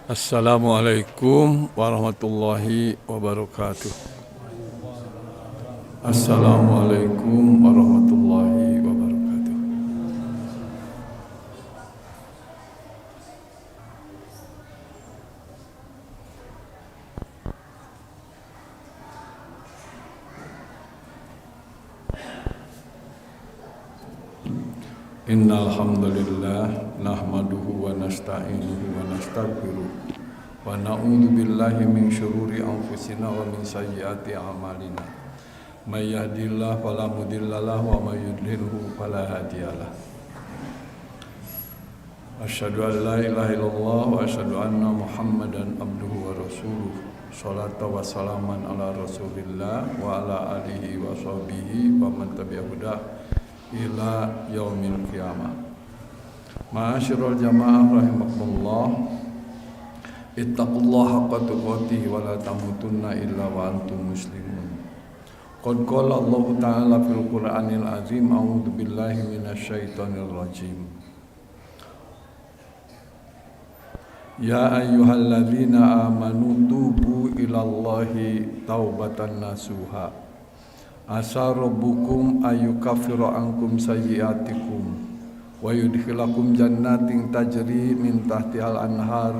Assalamualaikum warahmatullahi wabarakatuh. Assalamualaikum warahmatullahi wabarakatuh. Innal hamdalillah nahmaduhu wa nasta'inuhu wa nastaghfiruh wa na'udzu billahi min syururi anfusina wa min sayyiati a'malina. May yahdihillahu fala mudhillalah wa may yudlilhu fala hadiyalah. Asyhadu an la ilaha illallah wa asyhadu anna Muhammadan abduhu wa rasuluh. Shalatu wa salaman ala Rasulillah wa ala alihi wa sahbihi wa man tabi'ahu ila yaumil qiyamah. Ma'asyiral jamaah rahimakumullah. Ittaqullaha haqqa tuqatih wa la tamutunna illa wa antum muslimun. Qad qala Allah Ta'ala fil Qur'anil Azim, a'udzu billahi minasyaitonir rajim. Ya ayyuhalladzina amanu tubu ilallahi taubatan nasuha. Asa rabbukum ayyukaffiru ankum sayyi'atikum wa yudkhilakum jannatin tajri min tahtihal anhar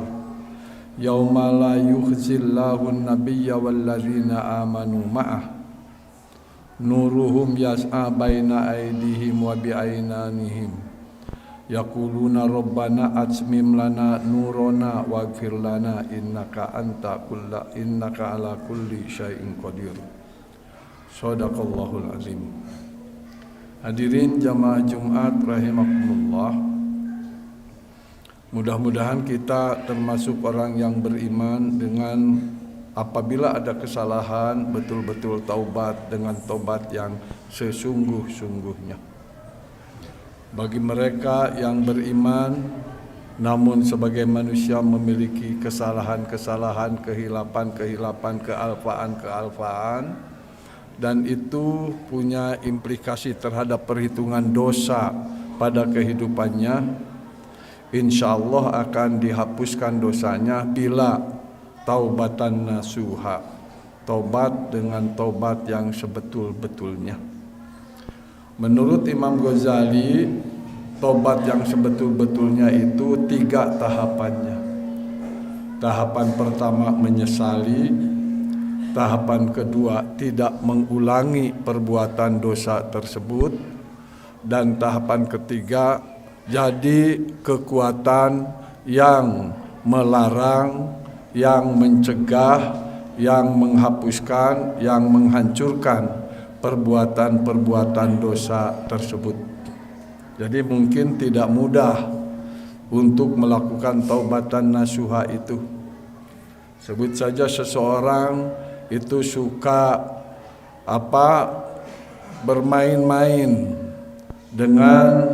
yauma la yukhzillahu an-nabiyya walladzina amanu ma'ah nuruhum yas'a baina aydihim wa bi'aynanihim yaquluna rabbana atmim lana nurana waghfir lana innaka ala kulli syai'in qadir. Shadaqallahul azim. Hadirin jamaah Jumat rahimakumullah. Mudah-mudahan kita termasuk orang yang beriman dengan apabila ada kesalahan betul-betul taubat dengan taubat yang sesungguh-sungguhnya. Bagi mereka yang beriman namun sebagai manusia memiliki kesalahan-kesalahan, kehilapan-kehilapan, kealfaan dan itu punya implikasi terhadap perhitungan dosa pada kehidupannya, insya Allah akan dihapuskan dosanya bila taubatan nasuha, taubat dengan taubat yang sebetul-betulnya. Menurut Imam Ghazali, taubat yang sebetul-betulnya itu 3 tahapannya. Tahapan pertama menyesali, tahapan kedua tidak mengulangi perbuatan dosa tersebut, dan tahapan ketiga jadi kekuatan yang melarang, yang mencegah, yang menghapuskan, yang menghancurkan perbuatan-perbuatan dosa tersebut. Jadi mungkin tidak mudah untuk melakukan taubatan nasuha itu. Sebut saja seseorang itu suka bermain-main dengan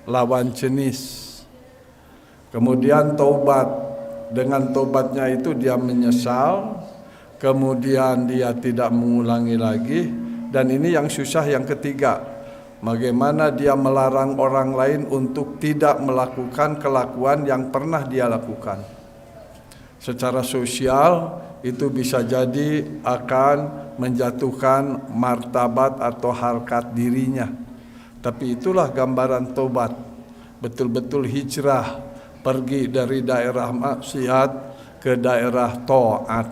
lawan jenis. Kemudian taubat, dengan taubatnya itu dia menyesal, kemudian dia tidak mengulangi lagi. Dan ini yang susah yang ketiga, bagaimana dia melarang orang lain untuk tidak melakukan kelakuan yang pernah dia lakukan. Secara sosial itu bisa jadi akan menjatuhkan martabat atau harkat dirinya. Tapi itulah gambaran tobat, betul-betul hijrah, pergi dari daerah maksiat ke daerah taat.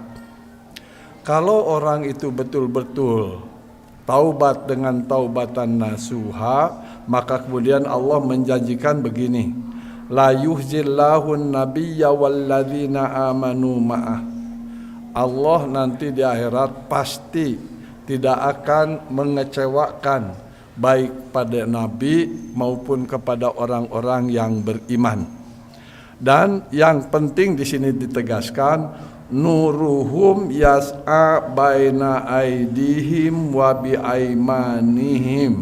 Kalau orang itu betul-betul taubat dengan taubatan nasuha, maka kemudian Allah menjanjikan begini, la yuhzillahu an-nabiyya walladzina amanu ma'ah. Allah nanti di akhirat pasti tidak akan mengecewakan baik pada Nabi maupun kepada orang-orang yang beriman. Dan yang penting di sini ditegaskan, nuruhum yas'a baina aidihim wa biaimanihim.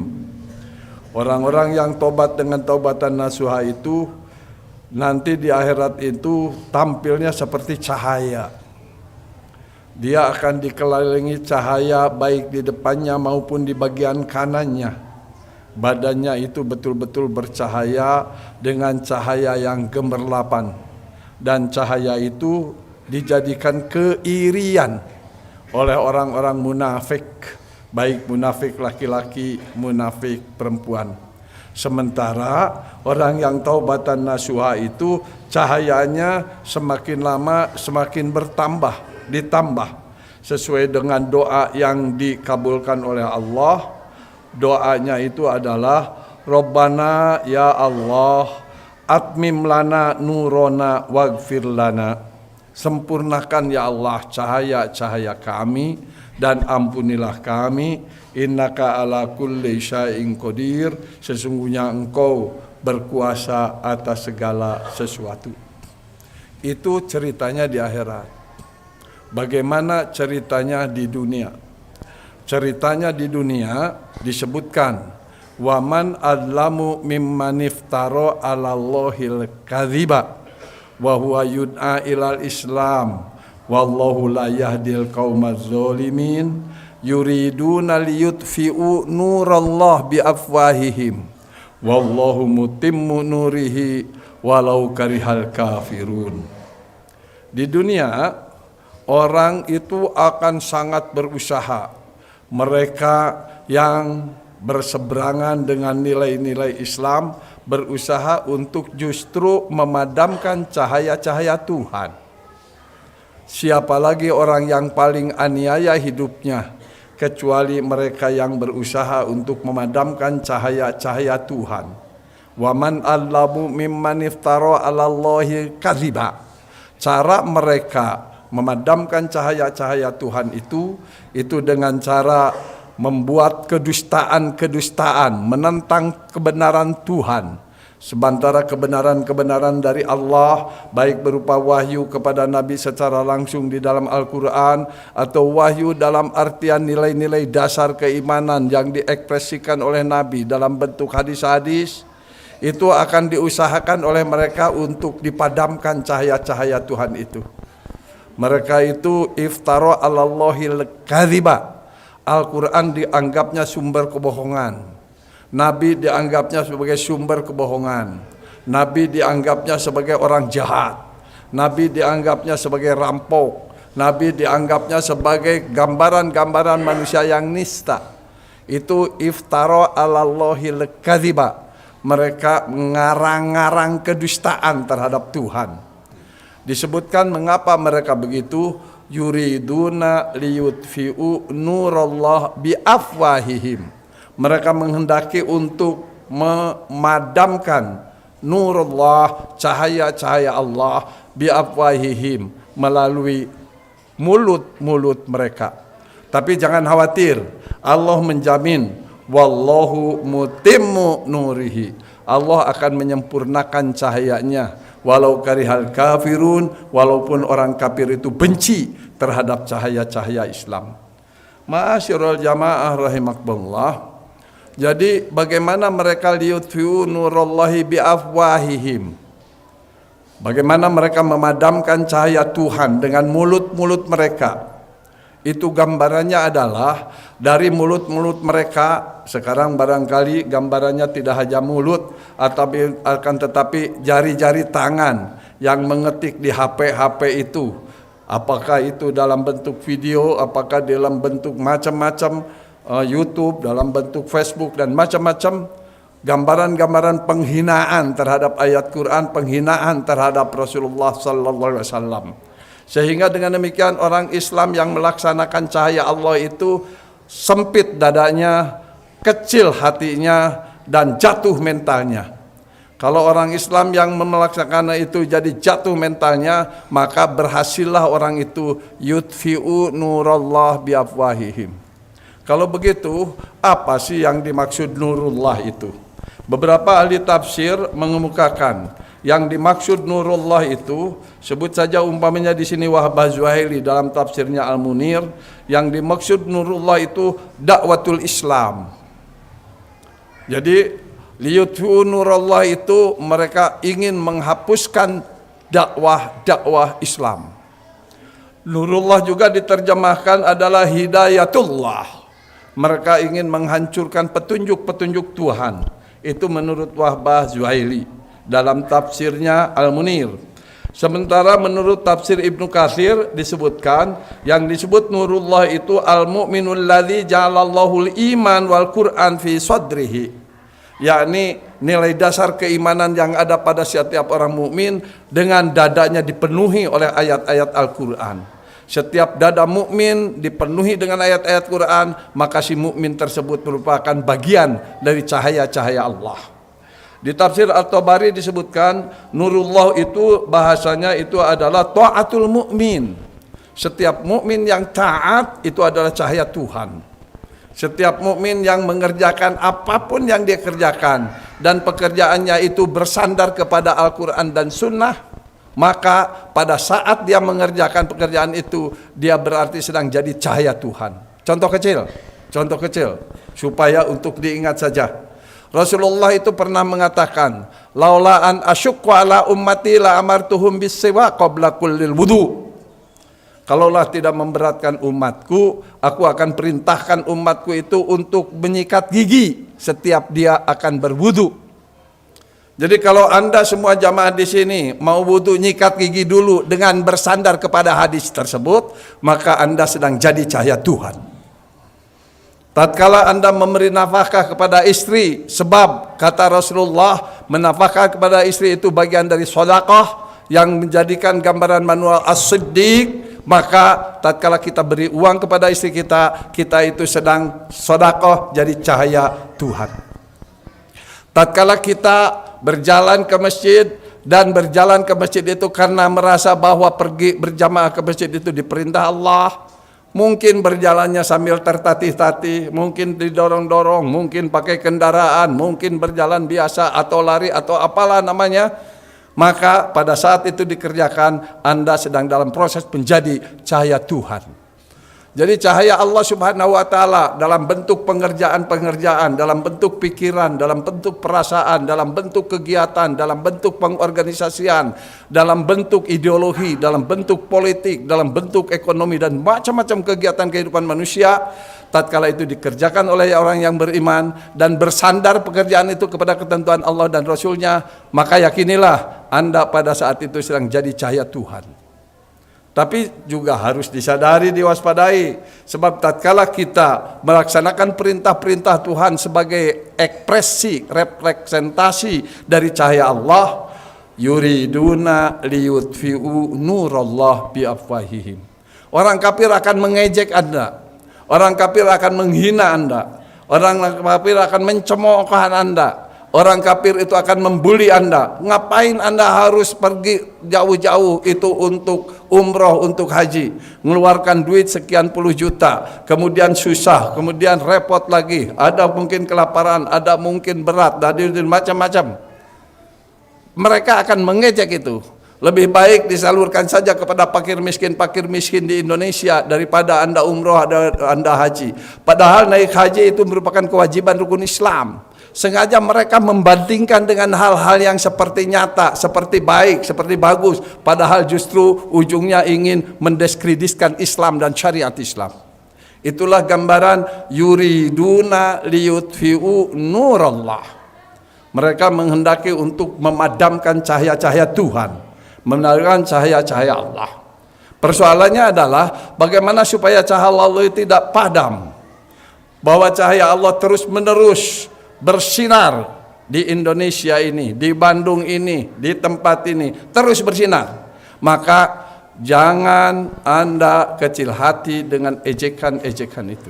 Orang-orang yang tobat dengan taubatan nasuha itu nanti di akhirat itu tampilnya seperti cahaya. Dia akan dikelilingi cahaya baik di depannya maupun di bagian kanannya. Badannya itu betul-betul bercahaya dengan cahaya yang gemerlapan. dan cahaya itu dijadikan keirian oleh orang-orang munafik, baik munafik laki-laki, munafik perempuan. Sementara orang yang taubatan nasuha itu cahayanya semakin lama semakin bertambah, ditambah sesuai dengan doa yang dikabulkan oleh Allah. Doanya itu adalah Rabbana ya Allah atmim lana nurona waghfir lana. Sempurnakan ya Allah cahaya-cahaya kami dan ampunilah kami. Innaka ala kulli syai'in qadir. Sesungguhnya Engkau berkuasa atas segala sesuatu. Itu ceritanya di akhirat. Bagaimana ceritanya di dunia? Ceritanya di dunia disebutkan waman adlamu mimman iftara 'alallahil kadziba wa huwa yud'a ilal Islam wallahu la yahdil qaumaz zalimin yuriduna liyutfi'u nurallah biafwahihim wallahu mutimmu nurihi walau karihal kafirun. Di dunia orang itu akan sangat berusaha, mereka yang berseberangan dengan nilai-nilai Islam berusaha untuk justru memadamkan cahaya-cahaya Tuhan. Siapa lagi orang yang paling aniaya hidupnya kecuali mereka yang berusaha untuk memadamkan cahaya-cahaya Tuhan. Waman allamu mimman iftara 'alallahi kadziba. Cara mereka memadamkan cahaya-cahaya Tuhan itu dengan cara membuat kedustaan-kedustaan, menentang kebenaran Tuhan. Sementara kebenaran-kebenaran dari Allah, baik berupa wahyu kepada Nabi secara langsung di dalam Al-Quran, atau wahyu dalam artian nilai-nilai dasar keimanan yang diekspresikan oleh Nabi dalam bentuk hadis-hadis, itu akan diusahakan oleh mereka untuk dipadamkan cahaya-cahaya Tuhan itu. Mereka itu iftara 'alallahil kadziba. Al-Quran dianggapnya sumber kebohongan. Nabi dianggapnya sebagai sumber kebohongan. Nabi dianggapnya sebagai orang jahat. Nabi dianggapnya sebagai rampok. Nabi dianggapnya sebagai gambaran-gambaran manusia yang nista. Itu iftara 'alallahil kadziba. Mereka mengarang-ngarang kedustaan terhadap Tuhan. Disebutkan mengapa mereka begitu. Yuriduna liyutfi'u nurallah biafwahihim. Mereka menghendaki untuk memadamkan nurullah, cahaya-cahaya Allah, biafwahihim, melalui mulut-mulut mereka. Tapi jangan khawatir, Allah menjamin wallahu mutimmu nurihi. Allah akan menyempurnakan cahayanya walau karihal kafirun, walaupun orang kafir itu benci terhadap cahaya-cahaya Islam. Ma'asyiral jamaah rahimakumullah. Jadi bagaimana mereka liyutfi'u nurallahi biafwahihim? Bagaimana mereka memadamkan cahaya Tuhan dengan mulut-mulut mereka? Itu gambarannya adalah dari mulut-mulut mereka. Sekarang barangkali gambarannya tidak hanya mulut, akan tetapi jari-jari tangan yang mengetik di HP itu. Apakah itu dalam bentuk video, apakah dalam bentuk macam-macam YouTube, dalam bentuk Facebook dan macam-macam. Gambaran-gambaran penghinaan terhadap ayat Quran, penghinaan terhadap Rasulullah sallallahu alaihi wasallam. Sehingga dengan demikian orang Islam yang melaksanakan cahaya Allah itu sempit dadanya, kecil hatinya, dan jatuh mentalnya. Kalau orang Islam yang melaksanakan itu jadi jatuh mentalnya, maka berhasillah orang itu yutfi'u nurallah biafwahihim. Kalau begitu, apa sih yang dimaksud nurullah itu? Beberapa ahli tafsir mengemukakan yang dimaksud nurullah itu, sebut saja umpamanya di sini Wahab Az-Zuhaili dalam tafsirnya Al-Munir, yang dimaksud nurullah itu dakwatul Islam. Jadi liyutfi'u nurullah itu mereka ingin menghapuskan dakwah Islam. Nurullah juga diterjemahkan adalah hidayatullah. Mereka ingin menghancurkan petunjuk-petunjuk Tuhan. Itu menurut Wahab Az-Zuhaili dalam tafsirnya Al-Munir. Sementara menurut tafsir Ibnu Katsir disebutkan, yang disebut nurullah itu al-mu'minul ladzi ja'alallahul iman wal Qur'an fi sadrihi, yakni nilai dasar keimanan yang ada pada setiap orang mukmin dengan dadanya dipenuhi oleh ayat-ayat Al-Qur'an. Setiap dada mukmin dipenuhi dengan ayat-ayat Quran, maka si mukmin tersebut merupakan bagian dari cahaya-cahaya Allah. Di tafsir At-Tabari disebutkan nurullah itu bahasanya itu adalah ta'atul mukmin. Setiap mukmin yang taat itu adalah cahaya Tuhan. Setiap mukmin yang mengerjakan apapun yang dia kerjakan dan pekerjaannya itu bersandar kepada Al-Qur'an dan Sunnah, maka pada saat dia mengerjakan pekerjaan itu, dia berarti sedang jadi cahaya Tuhan. Contoh kecil supaya untuk diingat saja. Rasulullah itu pernah mengatakan, laula an asyqa ala ummati la amartuhum bis-siwak qabla kullil wudu. Kalaulah tidak memberatkan umatku, aku akan perintahkan umatku itu untuk menyikat gigi setiap dia akan berwudu. Jadi kalau Anda semua jamaah di sini mau wudu nyikat gigi dulu dengan bersandar kepada hadis tersebut, maka Anda sedang jadi cahaya Tuhan. Tatkala Anda memberi nafkah kepada istri, sebab kata Rasulullah, menafkah kepada istri itu bagian dari sedekah yang menjadikan gambaran manual as-siddiq, maka tatkala kita beri uang kepada istri kita, kita itu sedang sedekah jadi cahaya Tuhan. Tatkala kita berjalan ke masjid dan berjalan ke masjid itu karena merasa bahwa pergi berjamaah ke masjid itu diperintah Allah, mungkin berjalannya sambil tertatih-tatih, mungkin didorong-dorong, mungkin pakai kendaraan, mungkin berjalan biasa atau lari atau apalah namanya, maka pada saat itu dikerjakan, Anda sedang dalam proses menjadi cahaya Tuhan. Jadi cahaya Allah Subhanahu wa taala dalam bentuk pengerjaan-pengerjaan, dalam bentuk pikiran, dalam bentuk perasaan, dalam bentuk kegiatan, dalam bentuk pengorganisasian, dalam bentuk ideologi, dalam bentuk politik, dalam bentuk ekonomi dan macam-macam kegiatan kehidupan manusia, tatkala itu dikerjakan oleh orang yang beriman dan bersandar pekerjaan itu kepada ketentuan Allah dan Rasulnya, maka yakinilah Anda pada saat itu sedang jadi cahaya Tuhan. Tapi juga harus disadari, diwaspadai, sebab tatkala kita melaksanakan perintah-perintah Tuhan sebagai ekspresi, representasi dari cahaya Allah, yuriduna liyutfi'u nurallah biafwahihim. Orang kafir akan mengejek Anda, orang kafir akan menghina Anda, orang kafir akan mencemoohkan Anda. Orang kafir itu akan membuli Anda. Ngapain Anda harus pergi jauh-jauh itu untuk umroh, untuk haji, mengeluarkan duit sekian puluh juta, kemudian susah, kemudian repot lagi, ada mungkin kelaparan, ada mungkin berat, dan macam-macam. Mereka akan mengejek itu. Lebih baik disalurkan saja kepada fakir miskin di Indonesia daripada Anda umroh, Anda haji. Padahal naik haji itu merupakan kewajiban rukun Islam. Sengaja mereka membandingkan dengan hal-hal yang seperti nyata, seperti baik, seperti bagus, padahal justru ujungnya ingin mendiskreditkan Islam dan syariat Islam. Itulah gambaran yuriduna liyutfi'u nurallah. Mereka menghendaki untuk memadamkan cahaya-cahaya Tuhan, memadamkan cahaya-cahaya Allah. Persoalannya adalah bagaimana supaya cahaya Allah tidak padam, bahwa cahaya Allah terus-menerus bersinar di Indonesia ini, di Bandung ini, di tempat ini, terus bersinar. Maka jangan Anda kecil hati dengan ejekan-ejekan itu.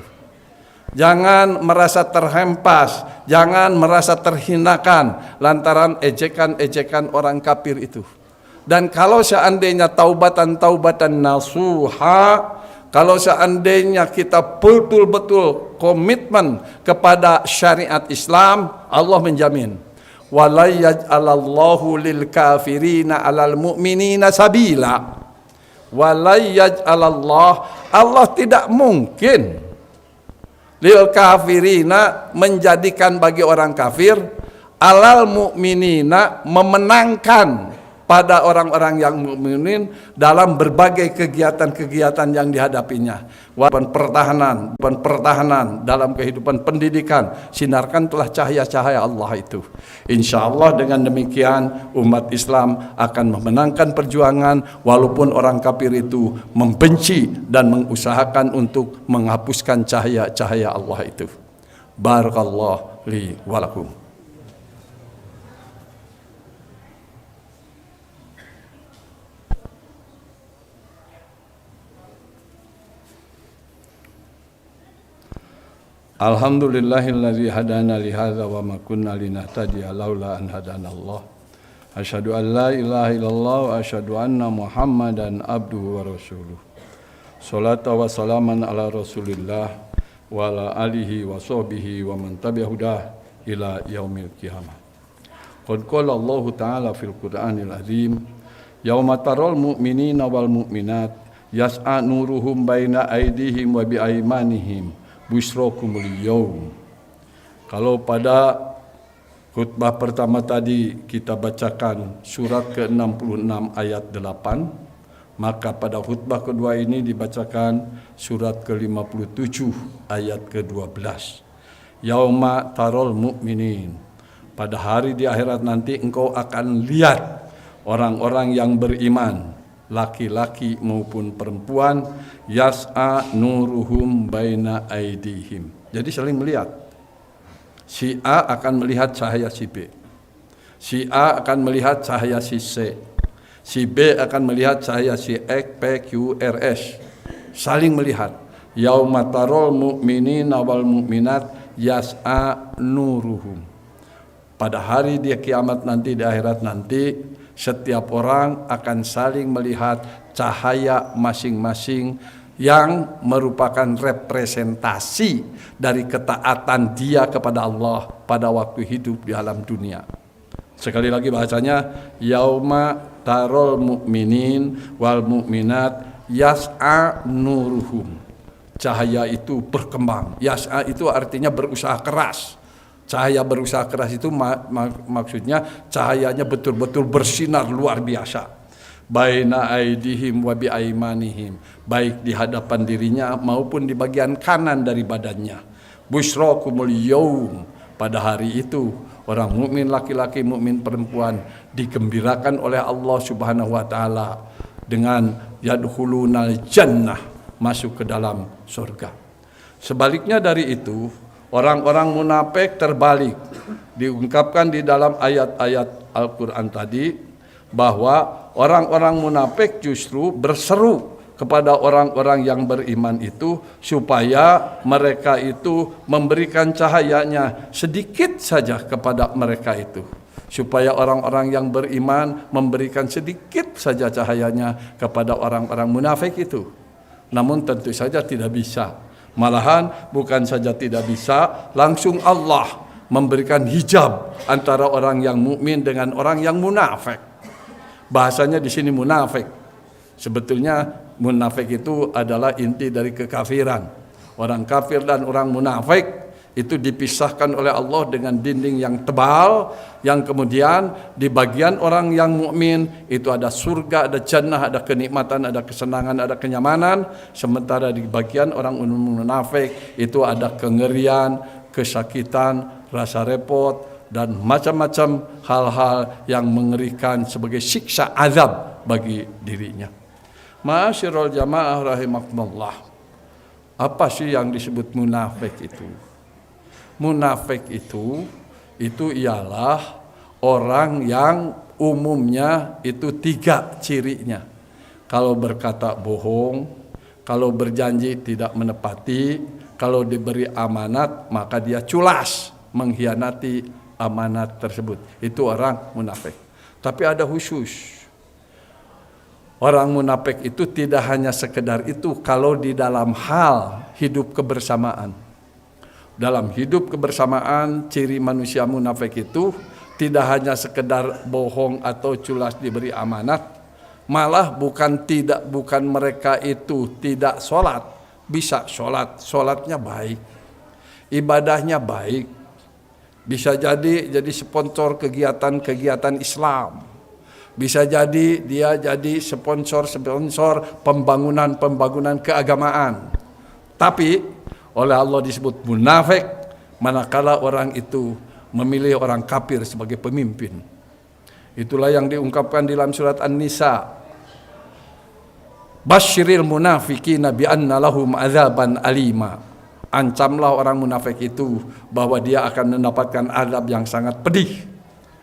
Jangan merasa terhempas, jangan merasa terhinakan lantaran ejekan-ejekan orang kafir itu. Dan kalau seandainya taubatan nasuha, kalau seandainya kita betul-betul komitmen kepada syariat Islam, Allah menjamin wala yaj'alallahu lil kafirina 'alal mu'minina sabila. Wala yaj'alallah, Allah tidak mungkin lil kafirina menjadikan bagi orang kafir 'alal mu'minina memenangkan pada orang-orang yang mukminin dalam berbagai kegiatan-kegiatan yang dihadapinya. Pertahanan dalam kehidupan pendidikan, sinarkan telah cahaya-cahaya Allah itu. Insya Allah dengan demikian umat Islam akan memenangkan perjuangan walaupun orang kafir itu membenci dan mengusahakan untuk menghapuskan cahaya-cahaya Allah itu. Barakallahu li wa lakum. Alhamdulillahilladzi hadana li hadza wa ma kunna linahtadiya laula an hadanallah. Asyhadu an la ilaha illallah wa asyhadu anna Muhammadan abduhu wa rasuluh. Sholatu wa salaman ala Rasulillah wa ala alihi wa sahbihi wa man tabi'a hudah ila yaumil qiyamah. Qad qala Allah Ta'ala fil Qur'anil azim, yauma taral mu'minina wal mu'minat yas'a nuruhum baina aydihim wa bi aymanihim busyrakumul yaum. Kalau pada khutbah pertama tadi kita bacakan surat ke-66 ayat 8, maka pada khutbah kedua ini dibacakan surat ke-57 ayat ke-12. Yauma tarol mu'minin, pada hari di akhirat nanti engkau akan lihat orang-orang yang beriman, laki-laki maupun perempuan, yas'a nuruhum baina aidihim. Jadi saling melihat. Si A akan melihat cahaya si B. Si A akan melihat cahaya si C. Si B akan melihat cahaya si X, P, Q, R, S. Saling melihat. Yauma tarol mu'minina wal mu'minat yas'a nuruhum. Pada hari di kiamat nanti, di akhirat nanti, setiap orang akan saling melihat cahaya masing-masing yang merupakan representasi dari ketaatan dia kepada Allah pada waktu hidup di alam dunia. Sekali lagi bahasanya, yauma tarol mu'minin wal mu'minat yas'a nuruhum. Cahaya itu berkembang. Yas'a itu artinya berusaha keras. Cahaya berusaha keras itu maksudnya cahayanya betul-betul bersinar luar biasa. Baina aidihim wa bi aimanihim, baik di hadapan dirinya maupun di bagian kanan dari badannya. Busyrakumul yaum, pada hari itu orang mukmin laki-laki, mukmin perempuan digembirakan oleh Allah Subhanahu wa taala dengan yadkhulunal jannah, masuk ke dalam surga. Sebaliknya dari itu, orang-orang munafik terbalik. Diungkapkan di dalam ayat-ayat Al-Quran tadi bahwa orang-orang munafik justru berseru kepada orang-orang yang beriman itu supaya mereka itu memberikan cahayanya sedikit saja kepada mereka itu. Supaya orang-orang yang beriman memberikan sedikit saja cahayanya kepada orang-orang munafik itu. Namun tentu saja tidak bisa. Malahan bukan saja tidak bisa, langsung Allah memberikan hijab antara orang yang mukmin dengan orang yang munafik. Bahasanya di sini munafik. Sebetulnya munafik itu adalah inti dari kekafiran. Orang kafir dan orang munafik itu dipisahkan oleh Allah dengan dinding yang tebal, yang kemudian di bagian orang yang mukmin itu ada surga, ada jannah, ada kenikmatan, ada kesenangan, ada kenyamanan, sementara di bagian orang munafik itu ada kengerian, kesakitan, rasa repot dan macam-macam hal-hal yang mengerikan sebagai siksa azab bagi dirinya. Ma'asyiral jamaah rahimakumullah. Apa sih yang disebut munafik itu? Munafik itu ialah orang yang umumnya itu 3 cirinya. Kalau berkata bohong, kalau berjanji tidak menepati, kalau diberi amanat maka dia culas mengkhianati amanat tersebut. Itu orang munafik. Tapi ada khusus. Orang munafik itu tidak hanya sekedar itu kalau di dalam hal hidup kebersamaan. Dalam hidup kebersamaan, ciri manusia munafik itu tidak hanya sekedar bohong atau culas diberi amanat, malah bukan mereka itu tidak sholat, bisa sholat, sholatnya baik, ibadahnya baik, bisa jadi sponsor kegiatan-kegiatan Islam, Bisa jadi dia jadi sponsor pembangunan keagamaan. Tapi oleh Allah disebut munafik manakala orang itu memilih orang kafir sebagai pemimpin. Itulah yang diungkapkan dalam surat An-Nisa. Basyiril munafiqina bi anna lahum adzaban alima. Ancamlah orang munafik itu bahwa dia akan mendapatkan azab yang sangat pedih.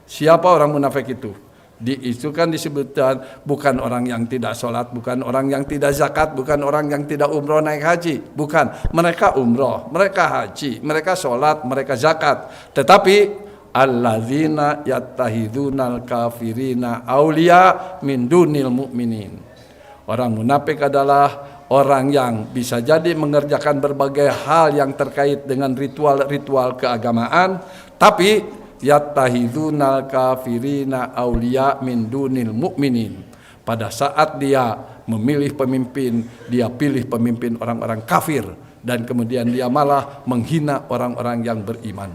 Siapa orang munafik itu? Itu kan disebutkan bukan orang yang tidak sholat, bukan orang yang tidak zakat, bukan orang yang tidak umroh naik haji, bukan. Mereka umroh, mereka haji, mereka sholat, mereka zakat. Tetapi alladzina yattahidunal kafirina auliya min dunil mu'minin. Orang munafik adalah orang yang bisa jadi mengerjakan berbagai hal yang terkait dengan ritual-ritual keagamaan, tapi yattahidunal kafirina auliya min dunil mu'minin. Pada saat dia memilih pemimpin, dia pilih pemimpin orang-orang kafir, dan kemudian dia malah menghina orang-orang yang beriman.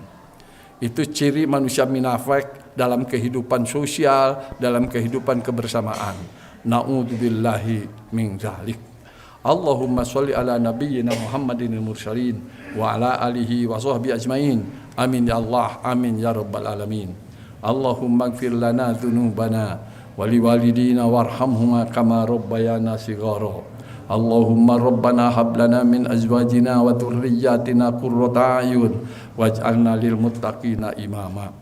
Itu ciri manusia munafik dalam kehidupan sosial, dalam kehidupan kebersamaan. Na'udzubillahi min dzalik. Allahumma sholli ala nabiyyina Muhammadinil mursalin wa ala alihi wa sahbihi ajmain. Amin ya Allah, amin ya rabbal alamin. Allahumma ighfir lana dzunubana wa liwalidina warhamhuma kama rabbayana shighara. Allahumma rabbana hab lana min azwajina wa dhurriyyatina qurrata a'yun waj'alna lil muttaqina imama.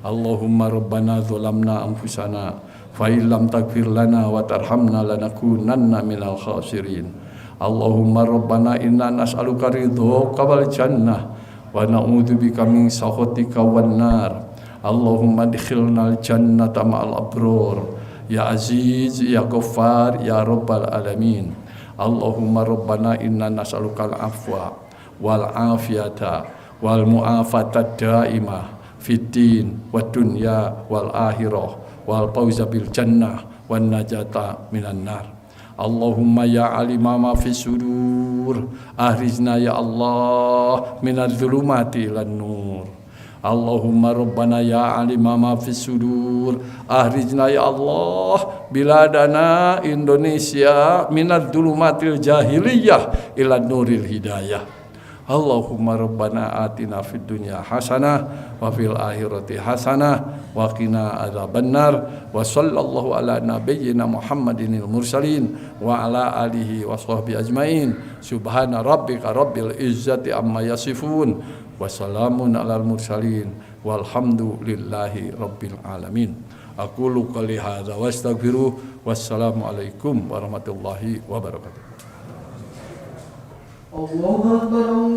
Allahumma rabbana zalamna anfusana fa illam taghfir lana wa tarhamna lanakunanna minal khasirin. Allahumma rabbana inna nas'aluka ridhaka wal jannah wa na'udzubika min sakhatika wan nar. Allahumma adkhilnal jannata ma'al abror ya aziz ya ghaffar ya rabbal alamin. Allahumma rabbana inna nas'alukal afwa wal afiyata wal mu'afata daimah fid din wad dunya wal akhirah wal fawza bil jannah wan najata minan nar. Allahumma ya alima ma fi sudur ahrijna ya Allah minadz zulumati ilan nur. Allahumma rabbana ya alima ma fi sudur ahrijna ya Allah biladana Indonesia minadz zulumatil jahiliyah ilan nuril hidayah. Allahumma rabbana atina fid dunya hasanah wa fil akhirati hasanah wa qina adzabannar. Wa sallallahu ala nabiyyina Muhammadinil mursalin wa ala alihi wa sahbihi ajmain. Subhana rabbika rabbil izzati amma yasifun wa salamun alal mursalin walhamdulillahi rabbil alamin. Aqulu qouli hadza wa astaghfiruh. Wassalamu alaikum warahmatullahi wabarakatuh. Allahu Akbar.